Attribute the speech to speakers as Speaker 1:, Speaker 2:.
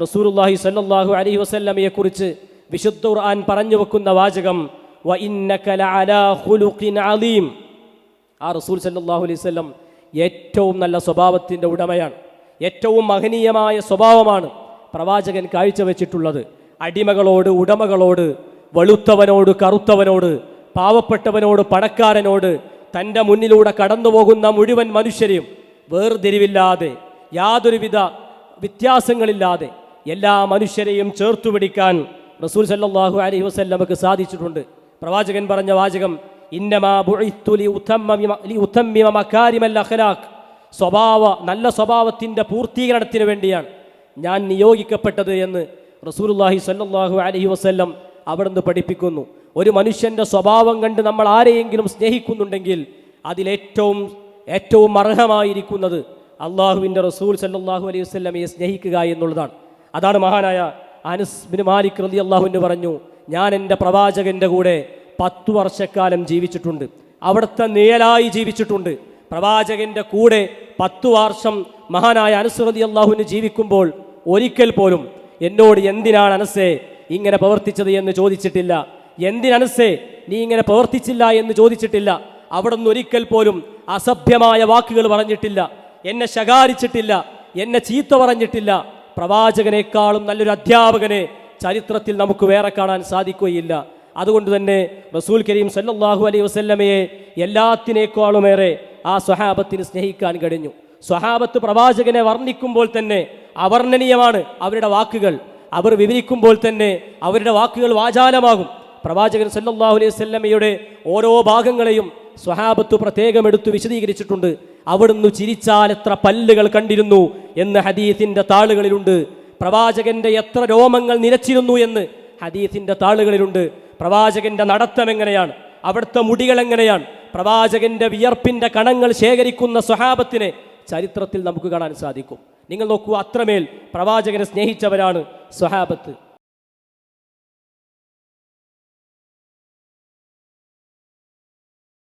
Speaker 1: റസൂലുള്ളാഹി സ്വല്ലല്ലാഹു അലൈഹി വസല്ലമയെ കുറിച്ച് വിശുദ്ധ ഖുർആൻ പറഞ്ഞു വെക്കുന്ന വാചകം വ ഇന്നക ലഅലാ ഖുലുഖിൻ അലീം. ആ റസൂൽ സല്ലല്ലാഹു അലൈഹി വസല്ലം ഏറ്റവും നല്ല സ്വഭാവത്തിൻ്റെ ഉടമയാണ്. ഏറ്റവും മഹനീയമായ സ്വഭാവമാണ് പ്രവാചകൻ കാഴ്ചവെച്ചിട്ടുള്ളത്. അടിമകളോട്, ഉടമകളോട്, വെളുത്തവനോട്, കറുത്തവനോട്, പാവപ്പെട്ടവനോട്, പണക്കാരനോട്, തൻ്റെ മുന്നിലൂടെ കടന്നു പോകുന്ന മുഴുവൻ മനുഷ്യരെയും വേർതിരിവില്ലാതെ, യാതൊരുവിധ വ്യത്യാസങ്ങളില്ലാതെ എല്ലാ മനുഷ്യരെയും ചേർത്തുപിടിക്കാൻ റസൂൽ സല്ലല്ലാഹു അലൈഹി വസല്ലമക്ക് സാധിച്ചിട്ടുണ്ട്. പ്രവാചകൻ പറഞ്ഞ വാചകം ഇന്നമാ ബുഇത്തു ലിഉതമ്മിമ മകാരിമൽ അഖ്ലാഖ്. നല്ല സ്വഭാവത്തിൻ്റെ പൂർത്തീകരണത്തിന് വേണ്ടിയാണ് ഞാൻ നിയോഗിക്കപ്പെട്ടത് എന്ന് റസൂലുള്ളാഹി സ്വല്ലല്ലാഹു അലൈഹി വസല്ലം അവിടുന്ന് പഠിപ്പിക്കുന്നു. ഒരു മനുഷ്യൻ്റെ സ്വഭാവം കണ്ട് നമ്മൾ ആരെയെങ്കിലും സ്നേഹിക്കുന്നുണ്ടെങ്കിൽ അതിലേറ്റവും അർഹമായിരിക്കുന്നത് അള്ളാഹുവിൻ്റെ റസൂൽ സല്ലല്ലാഹു അലൈഹി വസല്ലമയെ സ്നേഹിക്കുക എന്നുള്ളതാണ്. അതാണ് മഹാനായ അനസ് ബിൻ മാലിക് റളിയല്ലാഹു അൻഹു പറഞ്ഞു, ഞാൻ എൻ്റെ പ്രവാചകൻ്റെ കൂടെ 10 വർഷക്കാലം ജീവിച്ചിട്ടുണ്ട്, അവിടുത്തെ നിഴലായി ജീവിച്ചിട്ടുണ്ട്. പ്രവാചകൻ്റെ കൂടെ 10 വർഷം മഹാനായ അനസ് റളിയല്ലാഹു അൻഹു ജീവിക്കുമ്പോൾ ഒരിക്കൽ പോലും എന്നോട് എന്തിനാണ് അനസേ ഇങ്ങനെ പ്രവർത്തിച്ചത് എന്ന് ചോദിച്ചിട്ടില്ല. എന്തിനനസേ നീ ഇങ്ങനെ പ്രവർത്തിച്ചില്ല എന്ന് ചോദിച്ചിട്ടില്ല. അവിടുന്ന് ഒരിക്കൽ പോലും അസഭ്യമായ വാക്കുകൾ പറഞ്ഞിട്ടില്ല, എന്നെ ശകാരിച്ചിട്ടില്ല, എന്നെ ചീത്ത പറഞ്ഞിട്ടില്ല. പ്രവാചകനേക്കാളും നല്ലൊരു അധ്യാപകനെ ചരിത്രത്തിൽ നമുക്ക് വേറെ കാണാൻ സാധിക്കുകയില്ല. അതുകൊണ്ട് തന്നെ റസൂൽ കരീം സല്ലല്ലാഹു അലൈഹി വസല്ലമയെ എല്ലാത്തിനേക്കാളുമേറെ ആ സ്വഹാബത്തിന് സ്നേഹിക്കാൻ കഴിഞ്ഞു. സ്വഹാബത്ത് പ്രവാചകനെ വർണ്ണിക്കുമ്പോൾ തന്നെ അവർണ്ണനീയമാണ് അവരുടെ വാക്കുകൾ. അവർ വിവരിക്കുമ്പോൾ തന്നെ അവരുടെ വാക്കുകൾ വാചാലമാകും. പ്രവാചകൻ സല്ലല്ലാഹു അലൈഹി വസല്ലമയുടെ ഓരോ ഭാഗങ്ങളെയും സ്വഹാബത്ത് പ്രത്യേകം എടുത്തു വിശദീകരിച്ചിട്ടുണ്ട്. അവിടുന്ന് ചിരിച്ചാൽ എത്ര പല്ലുകൾ കണ്ടിരുന്നു എന്ന് ഹദീസിന്റെ താളുകളിലുണ്ട്. പ്രവാചകന്റെ എത്ര രോമങ്ങൾ നിരച്ചിരുന്നു എന്ന് ഹദീസിന്റെ താളുകളിലുണ്ട്. പ്രവാചകന്റെ നടത്തം എങ്ങനെയാണ്, അവിടുത്തെ മുടികൾ എങ്ങനെയാണ്, പ്രവാചകന്റെ വിയർപ്പിന്റെ കണങ്ങൾ ശേഖരിക്കുന്ന സ്വഹാബത്തിനെ ചരിത്രത്തിൽ നമുക്ക് കാണാൻ സാധിക്കും. നിങ്ങൾ നോക്കൂ, അത്രമേൽ പ്രവാചകനെ സ്നേഹിച്ചവരാണ് സ്വഹാബത്ത്.